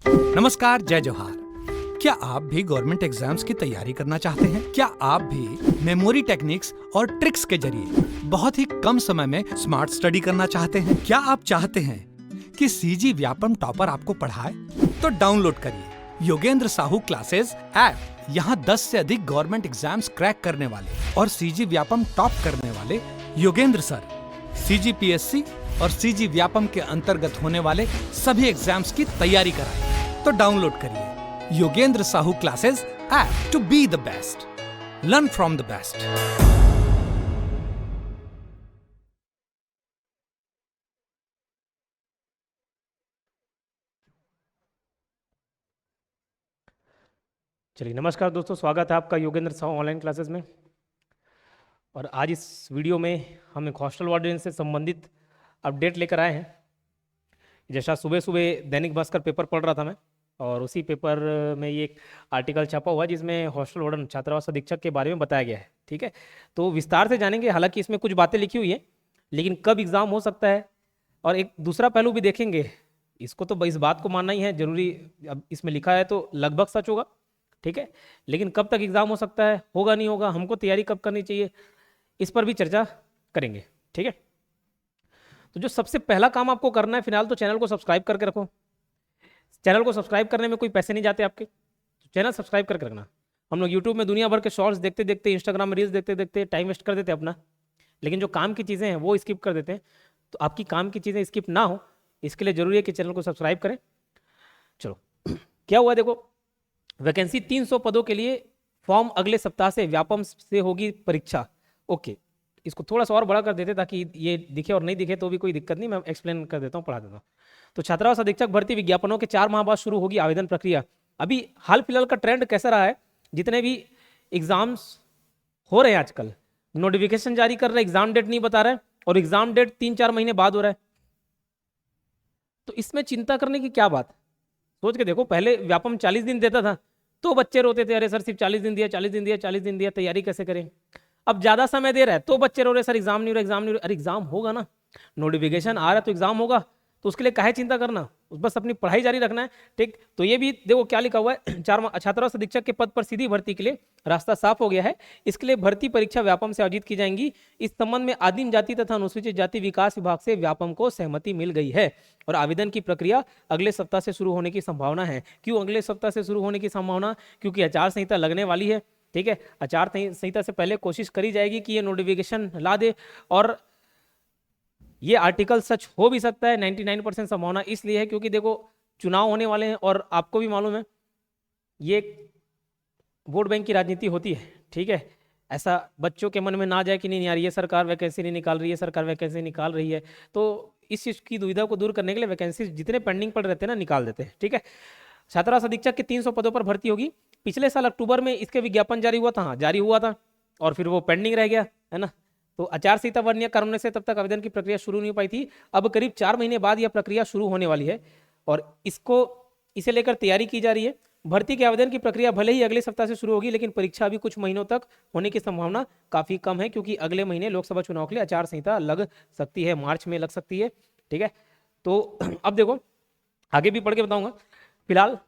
नमस्कार, जय जोहार। क्या आप भी गवर्नमेंट एग्जाम्स की तैयारी करना चाहते हैं? क्या आप भी मेमोरी टेक्निक्स और ट्रिक्स के जरिए बहुत ही कम समय में स्मार्ट स्टडी करना चाहते हैं? क्या आप चाहते हैं कि सीजी व्यापम टॉपर आपको पढ़ाए? तो डाउनलोड करिए योगेंद्र साहू क्लासेस ऐप। यहाँ 10 से अधिक गवर्नमेंट एग्जाम्स क्रैक करने वाले और सीजी व्यापम टॉप करने वाले योगेंद्र सर सीजीपीएससी और सीजी व्यापम के अंतर्गत होने वाले सभी एग्जाम्स की तैयारी कराएं। तो डाउनलोड करिए Yogendra Sahu classes app to be the best, learn from the best. चलिए, नमस्कार दोस्तों, स्वागत है आपका योगेंद्र साहू ऑनलाइन क्लासेस में। और आज इस वीडियो में हम एक हॉस्टल वार्डन से संबंधित अपडेट लेकर आए हैं। जैसा सुबह सुबह दैनिक भास्कर पेपर पढ़ रहा था मैं, और उसी पेपर में ये एक आर्टिकल छपा हुआ है जिसमें हॉस्टल वार्डन छात्रावास अधीक्षक के बारे में बताया गया है। ठीक है, तो विस्तार से जानेंगे। हालांकि इसमें कुछ बातें लिखी हुई है, लेकिन कब एग्ज़ाम हो सकता है और एक दूसरा पहलू भी देखेंगे। इसको तो इस बात को मानना ही है जरूरी, अब इसमें लिखा है तो लगभग सच होगा। ठीक है, लेकिन कब तक एग्ज़ाम हो सकता है, होगा नहीं होगा, हमको तैयारी कब करनी चाहिए, इस पर भी चर्चा करेंगे। ठीक है, तो जो सबसे पहला काम आपको करना है, फिलहाल तो चैनल को सब्सक्राइब करके रखो। चैनल को सब्सक्राइब करने में कोई पैसे नहीं जाते आपके, तो चैनल सब्सक्राइब करके रखना। हम लोग यूट्यूब में दुनिया भर के शॉर्ट्स देखते देखते, इंस्टाग्राम में रील्स देखते देखते टाइम वेस्ट कर देते अपना, लेकिन जो काम की चीज़ें हैं वो स्किप कर देते हैं। तो आपकी काम की चीज़ें स्किप ना हो, इसके लिए ज़रूरी है कि चैनल को सब्सक्राइब करें। चलो, क्या हुआ देखो, वैकेंसी 300 पदों के लिए फॉर्म अगले सप्ताह से व्यापम से होगी परीक्षा। ओके, इसको थोड़ा सा और बड़ा कर देते ताकि ये दिखे, और नहीं दिखे तो भी कोई दिक्कत नहीं, मैं एक्सप्लेन कर देता हूँ, पढ़ा देता हूँ। तो छात्रावास अधीक्षक भर्ती विज्ञापनों के 4 माह बाद शुरू होगी आवेदन प्रक्रिया। अभी हाल फिलहाल का ट्रेंड कैसा रहा है, जितने भी एग्जाम्स हो रहे हैं आजकल, नोटिफिकेशन जारी कर रहे, एग्जाम डेट नहीं बता रहे, और एग्जाम डेट 3-4 महीने बाद हो रहा है। तो इसमें चिंता करने की क्या बात, सोच के देखो। पहले व्यापम 40 दिन देता था तो बच्चे रोते थे, अरे सर सिर्फ 40 दिन दिया, 40 दिन दिया, 40 दिन दिया, तैयारी कैसे करें। अब ज्यादा समय दे रहा है तो बच्चे रो रहे, सर एग्जाम नहीं हो रहा, एग्जाम नहीं हो रहा। अरे एग्जाम होगा ना, नोटिफिकेशन आ रहा है तो एग्जाम होगा, तो उसके लिए काहे चिंता करना, बस अपनी पढ़ाई जारी रखना है। ठीक, तो ये भी देखो क्या लिखा हुआ है, छात्रावास अधीक्षक के पद पर सीधी भर्ती के लिए रास्ता साफ हो गया है। इसके लिए भर्ती परीक्षा व्यापम से आयोजित की जाएंगी। इस संबंध में आदिम जाति तथा अनुसूचित जाति विकास विभाग से व्यापम को सहमति मिल गई है, और आवेदन की प्रक्रिया अगले सप्ताह से शुरू होने की संभावना है। क्यों अगले सप्ताह से शुरू होने की संभावना, क्योंकि आचार संहिता लगने वाली है। ठीक है, आचार संहिता से पहले कोशिश करी जाएगी कि ये नोटिफिकेशन ला दे, और ये आर्टिकल सच हो भी सकता है। 99% संभावना इसलिए है क्योंकि देखो चुनाव होने वाले हैं, और आपको भी मालूम है ये वोट बैंक की राजनीति होती है। ठीक है, ऐसा बच्चों के मन में ना जाए कि नहीं यार ये सरकार वैकेंसी नहीं निकाल रही है, सरकार वैकेंसी निकाल रही है। तो इस चीज़ की दुविधा को दूर करने के लिए वैकेंसी जितने पेंडिंग पड़ रहते हैं ना, निकाल देते हैं। ठीक है, छात्रावास अधीक्षक के 300 पदों पर भर्ती होगी। पिछले साल अक्टूबर में इसके विज्ञापन जारी हुआ था, हाँ जारी हुआ था, और फिर वो पेंडिंग रह गया है ना। तो आचार संहिता वरीय कारणों से तब तक आवेदन की प्रक्रिया शुरू नहीं हो पाई थी। अब करीब 4 महीने बाद यह प्रक्रिया शुरू होने वाली है, और इसे लेकर तैयारी की जा रही है। भर्ती के आवेदन की प्रक्रिया भले ही अगले सप्ताह से शुरू होगी, लेकिन परीक्षा अभी कुछ महीनों तक होने की संभावना काफी कम है, क्योंकि अगले महीने लोकसभा चुनाव के लिए आचार संहिता लग सकती है, मार्च में लग सकती है। ठीक है, तो अब देखो आगे भी पढ़ के बताऊंगा। फिलहाल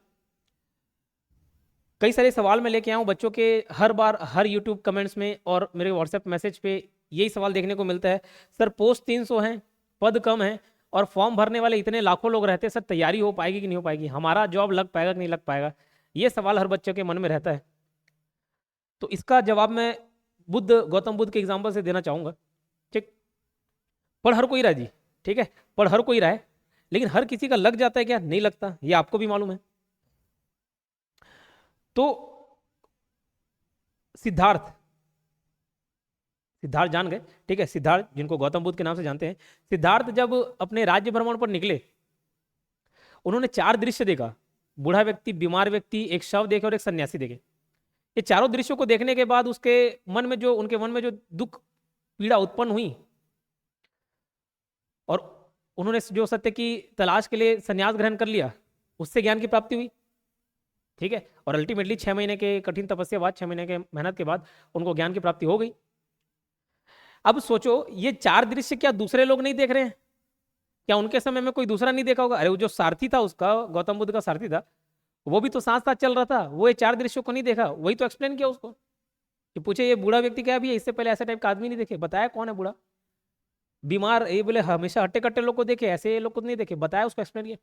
कई सारे सवाल मैं लेके आया हूँ बच्चों के, हर बार हर यूट्यूब कमेंट्स में और मेरे व्हाट्सएप मैसेज पे यही सवाल देखने को मिलता है, सर पोस्ट 300 हैं, पद कम है, और फॉर्म भरने वाले इतने लाखों लोग रहते हैं, सर तैयारी हो पाएगी कि नहीं हो पाएगी, हमारा जॉब लग पाएगा कि नहीं लग पाएगा। ये सवाल हर बच्चे के मन में रहता है। तो इसका जवाब मैं गौतम बुद्ध के एग्जाम्पल से देना चाहूँगा। ठीक, पढ़ हर कोई रहा है जी, ठीक है, पढ़ हर कोई रहा है, लेकिन हर किसी का लग जाता है क्या, नहीं लगता, ये आपको भी मालूम है। तो सिद्धार्थ जान गए, ठीक है, सिद्धार्थ जिनको गौतम बुद्ध के नाम से जानते हैं, सिद्धार्थ जब अपने राज्य भ्रमण पर निकले, उन्होंने 4 दृश्य देखा, बूढ़ा व्यक्ति, बीमार व्यक्ति, एक शव देखे और एक सन्यासी देखे। ये चारों दृश्यों को देखने के बाद उनके मन में जो दुख पीड़ा उत्पन्न हुई, और उन्होंने जो सत्य की तलाश के लिए संन्यास ग्रहण कर लिया, उससे ज्ञान की प्राप्ति हुई। ठीक है, और अल्टीमेटली 6 महीने के कठिन तपस्या बाद, 6 महीने के मेहनत के बाद उनको ज्ञान की प्राप्ति हो गई। अब सोचो, ये 4 दृश्य क्या दूसरे लोग नहीं देख रहे हैं? क्या उनके समय में कोई दूसरा नहीं देखा होगा? अरे वो जो सारथी था उसका, गौतम बुद्ध का सारथी था, वो भी तो साथ साथ चल रहा था, वो ये 4 दृश्यों को नहीं देखा, वही तो एक्सप्लेन किया उसको कि पूछे ये बूढ़ा व्यक्ति क्या है भैया, इससे पहले ऐसा टाइप का आदमी नहीं देखे, बताया कौन है बूढ़ा, बीमार, ये बोले हमेशा हट्टे कट्टे लोग को देखे, ऐसे लोग को नहीं देखे, बताया उसको, एक्सप्लेन किया।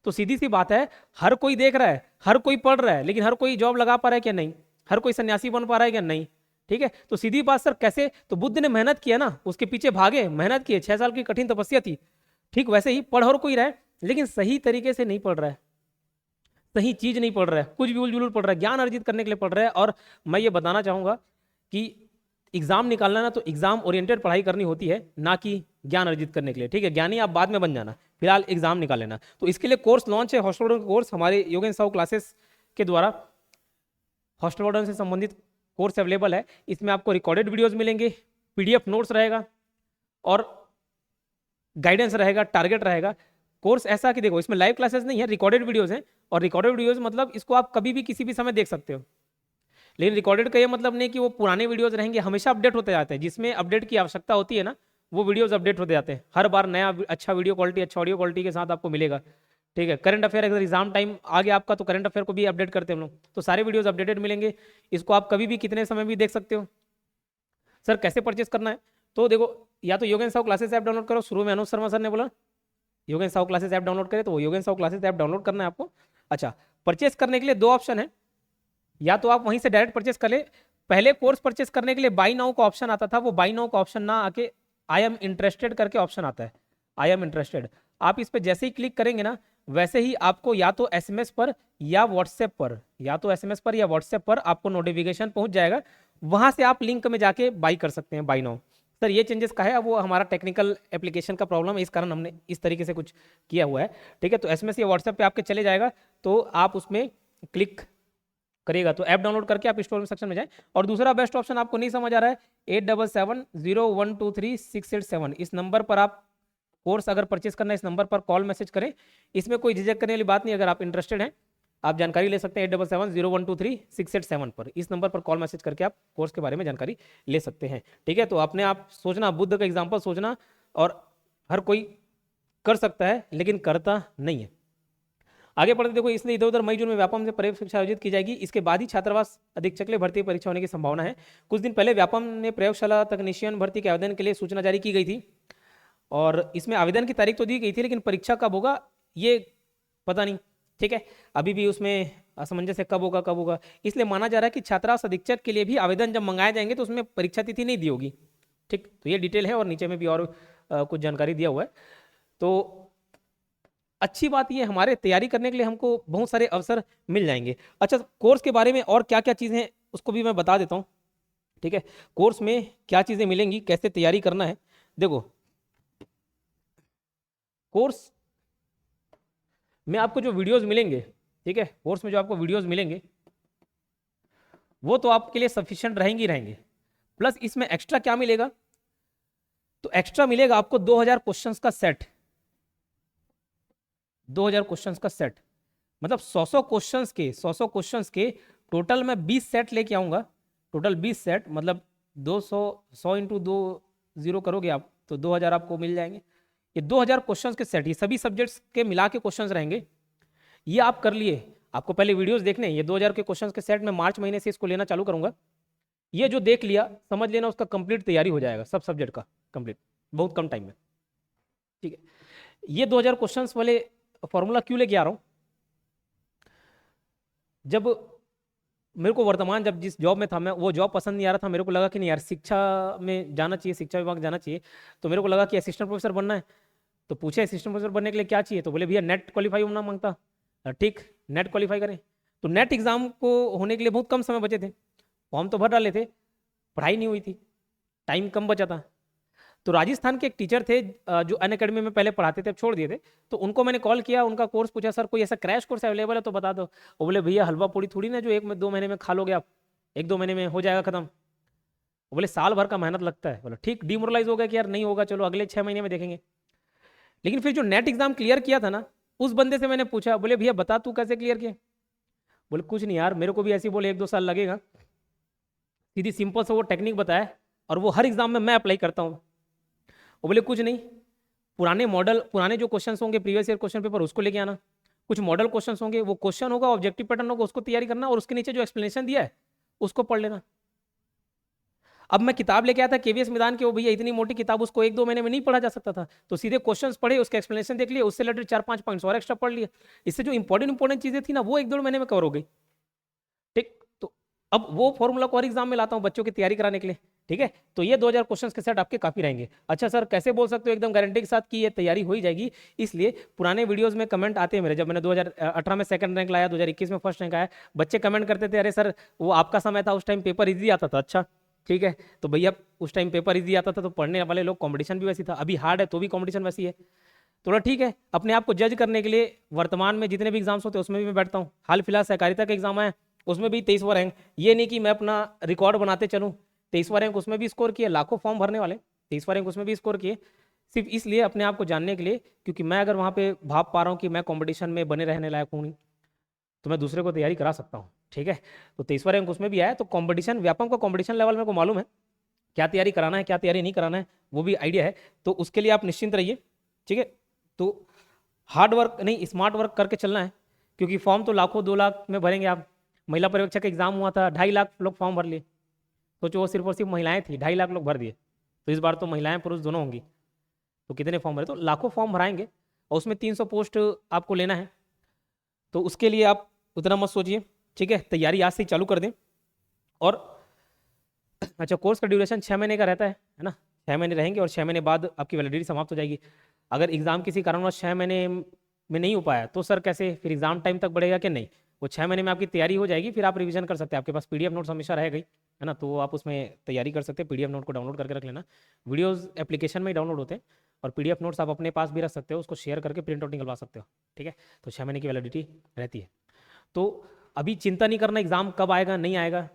तो सीधी सी बात है, हर कोई देख रहा है, हर कोई पढ़ रहा है, लेकिन हर कोई जॉब लगा पा रहा है क्या? नहीं। हर कोई सन्यासी बन पा रहा है क्या? नहीं। ठीक है, तो सीधी बात सर कैसे, तो बुद्ध ने मेहनत किया ना, उसके पीछे भागे, मेहनत किए, 6 साल की कठिन तपस्या थी। ठीक वैसे ही पढ़ और कोई रहा है, लेकिन सही तरीके से नहीं पढ़ रहा है, सही चीज नहीं पढ़ रहा है, कुछ भी उलझुल पढ़ रहा है, ज्ञान अर्जित करने के लिए पढ़ रहा है। और मैं ये बताना चाहूंगा कि एग्जाम निकालना ना, तो एग्जाम ओरिएंटेड पढ़ाई करनी होती है, ना कि ज्ञान अर्जित करने के लिए। ठीक है, ज्ञानी आप बाद में बन जाना, फिलहाल एग्जाम निकाल लेना। तो इसके लिए कोर्स लॉन्च है, हॉस्टल वार्डन कोर्स, हमारे योगेंद्र साहू क्लासेस के द्वारा हॉस्टल वार्डन से संबंधित कोर्स अवेलेबल है। इसमें आपको रिकॉर्डेड वीडियोस मिलेंगे, पीडीएफ नोट्स रहेगा और गाइडेंस रहेगा, टारगेट रहेगा। कोर्स ऐसा कि देखो, इसमें लाइव क्लासेस नहीं है, रिकॉर्डेड वीडियोस हैं, और रिकॉर्डेड वीडियोस मतलब इसको आप कभी भी किसी भी समय देख सकते हो। लेकिन रिकॉर्डेड का ये मतलब नहीं कि वो पुराने वीडियोस रहेंगे, हमेशा अपडेट होते जाते हैं, जिसमें अपडेट की आवश्यकता होती है ना, वो वीडियोस अपडेट होते जाते हैं, हर बार नया अच्छा वीडियो क्वालिटी, अच्छा ऑडियो क्वालिटी के साथ आपको मिलेगा। ठीक है, करंट अफेयर, अगर एग्जाम टाइम आ गया आपका, तो करंट अफेयर को भी अपडेट करते हैं हम लोग, तो सारे वीडियोस अपडेटेड मिलेंगे। इसको आप कभी भी कितने समय भी देख सकते हो। सर कैसे परचेस करना है? तो देखो, या तो Yogendra Sahu classes app download करो, शुरू में अनुज शर्मा सर ने बोला Yogendra Sahu classes app download करें, तो वो Yogendra Sahu classes app download करना है आपको। अच्छा, परचेस करने के लिए 2 ऑप्शन है, या तो आप वहीं से डायरेक्ट परचेस कर ले। पहले कोर्स परचेस करने के लिए बाई नाउ का ऑप्शन आता था, वो बाई नाउ का ऑप्शन ना आके आई एम इंटरेस्टेड करके ऑप्शन आता है, आई एम इंटरेस्टेड। आप इस पर जैसे ही क्लिक करेंगे ना, वैसे ही आपको या तो एसएमएस पर या व्हाट्सएप पर, या तो एसएमएस पर या व्हाट्सएप पर आपको नोटिफिकेशन पहुंच जाएगा, वहां से आप लिंक में जाके बाई कर सकते हैं, बाई नाउ। सर ये चेंजेस का है, अब वो हमारा टेक्निकल एप्लीकेशन का प्रॉब्लम है, इस कारण हमने इस तरीके से कुछ किया हुआ है। ठीक है, तो एसएमएस या व्हाट्सएप पे आपके चले जाएगा, तो आप उसमें क्लिक करिएगा, तो ऐप डाउनलोड करके आप स्टोर सेक्शन में जाएं। और दूसरा बेस्ट ऑप्शन आपको नहीं समझ आ रहा है, 8770123687, इस नंबर पर आप कोर्स अगर परचेस करना है, इस नंबर पर कॉल मैसेज करें। इसमें कोई झिझक करने वाली बात नहीं, अगर आप इंटरेस्टेड हैं आप जानकारी ले सकते हैं 8770123687 पर, इस नंबर पर कॉल मैसेज करके आप कोर्स के बारे में जानकारी ले सकते हैं। ठीक है, तो अपने आप सोचना, बुद्ध का एग्जाम्पल सोचना, और हर कोई कर सकता है लेकिन करता नहीं है। आगे पढ़ते देखो, इसलिए इधर उधर मई जून में व्यापम से प्रयोगशाला आयोजित की जाएगी, इसके बाद ही छात्रावास अधीक्षक के लिए भर्ती परीक्षा होने की संभावना है। कुछ दिन पहले व्यापम ने प्रयोगशाला तकनीशियन भर्ती के आवेदन के लिए सूचना जारी की गई थी, और इसमें आवेदन की तारीख तो दी गई थी, लेकिन परीक्षा कब होगा ये पता नहीं। ठीक है, अभी भी उसमें असमंजस है, कब होगा, इसलिए माना जा रहा है कि छात्रावास अधीक्षक के लिए भी आवेदन जब मंगाए जाएंगे तो उसमें परीक्षा तिथि नहीं दी होगी। ठीक, तो ये डिटेल है, और नीचे में भी और कुछ जानकारी दिया हुआ है। तो अच्छी बात ये, हमारे तैयारी करने के लिए हमको बहुत सारे अवसर मिल जाएंगे। अच्छा, कोर्स के बारे में और क्या क्या चीज़ें हैं उसको भी मैं बता देता हूँ। ठीक है, कोर्स में क्या चीज़ें मिलेंगी, कैसे तैयारी करना है। देखो, कोर्स में आपको जो वीडियोस मिलेंगे, ठीक है, कोर्स में जो आपको वीडियोस मिलेंगे वो तो आपके लिए सफिशिएंट रहेंगे ही रहेंगे, प्लस इसमें एक्स्ट्रा क्या मिलेगा, तो एक्स्ट्रा मिलेगा आपको 2000 क्वेश्चंस का सेट, 2000 क्वेश्चंस का सेट, मतलब 100 क्वेश्चंस के टोटल मैं 20 सेट लेके आऊंगा, टोटल 20 सेट, मतलब 100 इंटू 2 0 करोगे आप तो 2000 आपको मिल जाएंगे। ये 2000 क्वेश्चंस के सेट, ये सभी सब्जेक्ट्स के मिला के क्वेश्चंस रहेंगे। ये आप कर लिए, आपको पहले वीडियोस देखने, ये 2000 के क्वेश्चंस के सेट में मार्च महीने से इसको लेना चालू करूंगा। ये जो देख लिया, समझ लेना उसका कंप्लीट तैयारी हो जाएगा, सब सब्जेक्ट का कंप्लीट, बहुत कम टाइम में। ठीक है, ये 2000 क्वेश्चंस वाले फॉर्मूला क्यों लेके आ रहा हूं, जब मेरे को वर्तमान, जब जिस जॉब में था मैं, वो जॉब पसंद नहीं आ रहा था, मेरे को लगा कि नहीं यार शिक्षा में जाना चाहिए, शिक्षा विभाग जाना चाहिए, तो मेरे को लगा कि असिस्टेंट प्रोफेसर बनना है। तो पूछे असिस्टेंट प्रोफेसर बनने के लिए क्या चाहिए, तो बोले भैया नेट क्वालिफाई होना मांगता। ठीक, नेट क्वालिफाई करें, तो नेट एग्जाम को होने के लिए बहुत कम समय बचे थे, फॉर्म तो भर डाले थे, पढ़ाई नहीं हुई थी, टाइम कम बचा था। तो राजस्थान के एक टीचर थे जो अनअकैडमी में पहले पढ़ाते थे, अब छोड़ दिए थे, तो उनको मैंने कॉल किया, उनका कोर्स पूछा, सर कोई ऐसा क्रैश कोर्स अवेलेबल है तो बता दो। वो बोले भैया हलवा पूड़ी थोड़ी ना जो 1-2 महीने में खा लोगे आप, 1-2 महीने में हो जाएगा खत्म। वो बोले साल भर का मेहनत लगता है। बोला ठीक, डिमोरलाइज हो गया कि यार नहीं होगा, चलो अगले 6 महीने में देखेंगे। लेकिन फिर जो नेट एग्जाम क्लियर किया था ना, उस बंदे से मैंने पूछा, बोले भैया बता तू कैसे क्लियर किया। बोले कुछ नहीं यार, मेरे को भी ऐसे ही बोले 1-2 साल लगेगा, सीधी सिंपल सा वो टेक्निक बताया, और वो हर एग्जाम में मैं अप्लाई करता हूँ। वो बोले कुछ नहीं, पुराने मॉडल, पुराने जो क्वेश्चंस होंगे प्रीवियस ईयर क्वेश्चन पेपर, उसको लेके आना। कुछ मॉडल क्वेश्चंस होंगे, वो क्वेश्चन होगा, ऑब्जेक्टिव पैटर्न होगा, उसको तैयारी करना, और उसके नीचे जो एक्सप्लेनेशन दिया है उसको पढ़ लेना। अब मैं किताब लेके आया था केवीएस मैदान के, वो भैया इतनी मोटी किताब, उसको 1-2 महीने में नहीं पढ़ा जा सकता था, तो सीधे क्वेश्चंस पढ़े, उसके एक्सप्लेनेशन देख लिए, उससे रिलेटेड 4-5 पॉइंट्स और एक्स्ट्रा पढ़ लिए। इससे जो इंपॉर्टेंट चीजें थी ना, वो 1-2 महीने में कवर हो गई। ठीक, तो अब वो फॉर्मूला को और एग्जाम में लाता हूँ बच्चों की तैयारी कराने के लिए। ठीक है, तो ये 2000 क्वेश्चंस के सेट आपके काफी रहेंगे। अच्छा सर, कैसे बोल सकते हो एकदम गारंटी के साथ कि ये तैयारी हो ही जाएगी? इसलिए पुराने वीडियोस में कमेंट आते हैं मेरे, जब मैंने 2018 में सेकंड रैंक लाया, 2021 में फर्स्ट रैंक आया, बच्चे कमेंट करते थे, अरे सर वो आपका समय था, उस टाइम पेपर इजी आता था। अच्छा ठीक है, तो भैया उस टाइम पेपर इजी आता था तो पढ़ने वाले लोग, कंपटीशन भी वैसी था, अभी हार्ड है तो भी कंपटीशन वैसी है। थोड़ा ठीक है, अपने आप को जज करने के लिए वर्तमान में जितने भी एग्जाम्स होते हैं उसमें भी मैं बैठता हूँ। हाल फिलहाल सहकारिता का एग्जाम है, उसमें भी 23वां रैंक। ये नहीं कि मैं अपना रिकॉर्ड बनाते चलूँ, 23वां रैंक उसमें भी स्कोर किए, लाखों फॉर्म भरने वाले, 23वां रैंक उसमें भी स्कोर किए, सिर्फ इसलिए अपने आप को जानने के लिए, क्योंकि मैं अगर वहाँ पे भाप पा रहा हूँ कि मैं कंपटीशन में बने रहने लायक हूँ नहीं, तो मैं दूसरे को तैयारी करा सकता हूँ। ठीक है, तो 23वां रैंक उसमें भी आया, तो कंपटीशन, व्यापम का कंपटीशन लेवल मेरे को मालूम है, क्या तैयारी कराना है क्या तैयारी नहीं कराना है, वो भी आइडिया है, तो उसके लिए आप निश्चिंत रहिए। ठीक है, तो हार्ड वर्क नहीं, स्मार्ट वर्क करके चलना है, क्योंकि फॉर्म तो लाखों 2 लाख में भरेंगे आप। महिला पर्यवेक्षक का एग्जाम हुआ था, 2.5 लाख लोग फॉर्म भर लिए, सोचो वो सिर्फ और सिर्फ महिलाएं थी, 2.5 लाख लोग भर दिए, तो इस बार तो महिलाएं पुरुष दोनों होंगी, तो कितने फॉर्म भरे, तो लाखों फॉर्म भराएंगे, और उसमें 300 पोस्ट आपको लेना है, तो उसके लिए आप उतना मत सोचिए। ठीक है, तैयारी आज से ही चालू कर दें। और अच्छा, कोर्स का ड्यूरेशन 6 महीने का रहता है ना, 6 महीने रहेंगे, और 6 महीने बाद आपकी वैलिडिटी समाप्त हो जाएगी। अगर एग्जाम किसी कारणवश 6 महीने में नहीं हो पाया तो सर कैसे, फिर एग्जाम टाइम तक बढ़ेगा कि नहीं? वो 6 महीने में आपकी तैयारी हो जाएगी, फिर आप रिवीजन कर सकते हैं, आपके पास पीडीएफ नोट्स हमेशा रहेगा ही, है ना, तो आप उसमें तैयारी कर सकते हैं। पीडीएफ नोट को डाउनलोड करके रख लेना, वीडियोस एप्लीकेशन में ही डाउनलोड होते हैं, और पीडीएफ नोट्स आप अपने पास भी रख सकते हो, उसको शेयर करके प्रिंट आउट निकलवा सकते हो। ठीक है, तो 6 महीने की वैलिडिटी रहती है, तो अभी चिंता नहीं करना एग्जाम कब आएगा नहीं आएगा,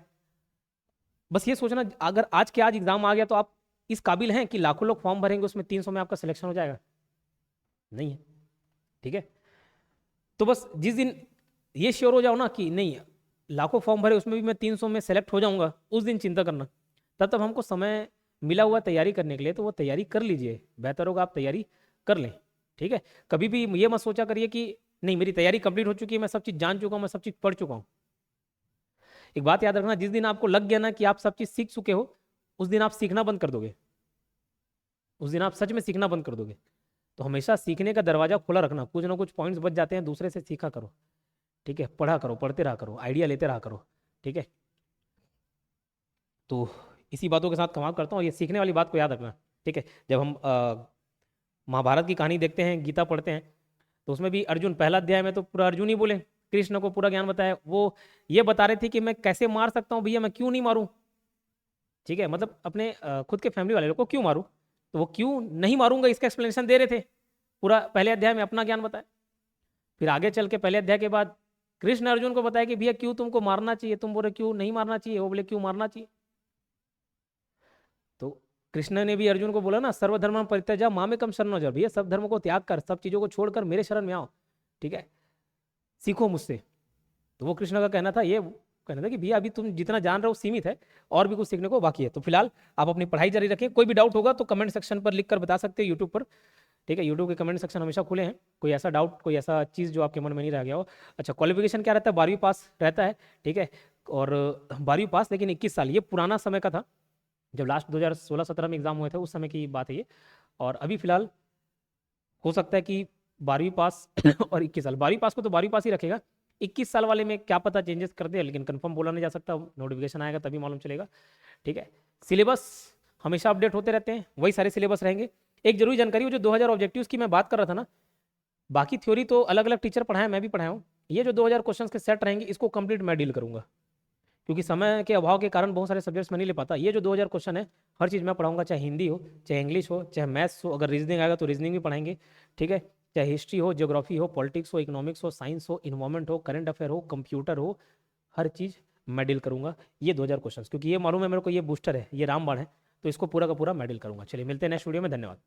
बस ये सोचना अगर आज के आज एग्जाम आ गया तो आप इस काबिल हैं कि लाखों लोग फॉर्म भरेंगे, उसमें 300 में आपका सिलेक्शन हो जाएगा? नहीं है। ठीक है, तो बस जिस दिन ये श्योर हो जाओ ना कि नहीं लाखों फॉर्म भरे उसमें भी मैं 300 में सेलेक्ट हो जाऊंगा, उस दिन चिंता करना। तब तक हमको समय मिला हुआ तैयारी करने के लिए, तो वो तैयारी कर लीजिए, बेहतर होगा आप तैयारी कर लें। ठीक है, कभी भी ये मत सोचा करिए कि नहीं मेरी तैयारी कंप्लीट हो चुकी है, मैं सब चीज़ जान चुका हूँ, मैं सब चीज़ पढ़ चुका हूँ। एक बात याद रखना, जिस दिन आपको लग गया ना कि आप सब चीज़ सीख चुके हो, उस दिन आप सीखना बंद कर दोगे, उस दिन आप सच में सीखना बंद कर दोगे। तो हमेशा सीखने का दरवाजा खुला रखना, कुछ ना कुछ पॉइंट्स बच जाते हैं, दूसरे से सीखा करो। ठीक है, पढ़ा करो, पढ़ते रहा करो, आइडिया लेते रहा करो। ठीक है, तो इसी बातों के साथ कमाल करता हूँ, और ये सीखने वाली बात को याद रखना। ठीक है, जब हम महाभारत की कहानी देखते हैं, गीता पढ़ते हैं, तो उसमें भी अर्जुन, पहला अध्याय में तो पूरा अर्जुन ही बोले, कृष्ण को पूरा ज्ञान बताया, वो ये बता रहे थे कि मैं कैसे मार सकता हूँ भैया, मैं क्यों नहीं मारूं। ठीक है, मतलब अपने खुद के फैमिली वाले लोग को क्यों मारूं, तो वो क्यों नहीं मारूंगा इसका एक्सप्लेनेशन दे रहे थे, पूरा पहले अध्याय में अपना ज्ञान बताया। फिर आगे चल के पहले अध्याय के बाद कृष्ण अर्जुन को बताया कि भैया क्यों तुमको मारना चाहिए, तुम बोले क्यों नहीं मारना चाहिए, वो बोले क्यों मारना चाहिए। तो कृष्ण ने भी अर्जुन को बोला ना, सर्वधर्म परित्यज्य मामेकम शरणं व्रज, भैया सब धर्म को त्याग कर, सब चीजों को छोड़कर मेरे शरण में आओ। ठीक है, सीखो मुझसे। तो वो कृष्ण का कहना था, ये कहना था कि भैया अभी तुम जितना जान रहे हो सीमित है, और भी कुछ सीखने को बाकी है। तो फिलहाल आप अपनी पढ़ाई जारी रखें, कोई भी डाउट होगा तो कमेंट सेक्शन पर लिख कर बता सकते हैं यूट्यूब पर। ठीक है, यूट्यूब के कमेंट सेक्शन हमेशा खुले हैं, कोई ऐसा डाउट, कोई ऐसा चीज़ जो आपके मन में नहीं रह गया हो। अच्छा, क्वालिफिकेशन क्या रहता है? 12वीं पास रहता है। ठीक है, और 12वीं पास, लेकिन 21 साल, ये पुराना समय का था, जब लास्ट 2016-17 में एग्जाम हुए थे उस समय की बात है ये। और अभी फिलहाल हो सकता है कि 12वीं पास और 21 साल, 12वीं पास को तो 12वीं पास ही रखेगा, 21 साल वाले में क्या पता चेंजेस कर दे, लेकिन कंफर्म बोला नहीं जा सकता, नोटिफिकेशन आएगा तभी मालूम चलेगा। ठीक है, सिलेबस हमेशा अपडेट होते रहते हैं, वही सारे सिलेबस रहेंगे। एक जरूरी जानकारी हो, जो 2000 ऑब्जेक्टिव्स की मैं बात कर रहा था ना, बाकी थ्योरी तो अलग अलग टीचर पढ़ाए, मैं भी पढ़ाया हूँ, ये जो 2000 क्वेश्चंस के सेट रहेंगे इसको कंप्लीट मैं डील करूंगा, क्योंकि समय के अभाव के कारण बहुत सारे सब्जेक्ट्स में नहीं ले पाता। ये जो 2000 क्वेश्चन है, हर चीज़ मैं पढ़ाऊंगा, चाहे हिंदी हो, चाहे इंग्लिश हो, चाहे मैथ्स हो, अगर रीजनिंग आएगा तो रीजनिंग भी पढ़ाएंगे। ठीक है, चाहे हिस्ट्री हो, ज्योग्राफी हो, पॉलिटिक्स हो, इकोनॉमिक्स हो, साइंस हो, इन्वायरमेंट हो, करंट अफेयर हो, कंप्यूटर हो, हर चीज़ मैं डील करूंगा ये 2000 क्वेश्चन, क्योंकि ये मालूम है मेरे को, ये बूस्टर है, ये रामबाण है, तो इसको पूरा का पूरा मैं डील करूंगा। चलिए मिलते हैं नेक्स्ट वीडियो में, धन्यवाद।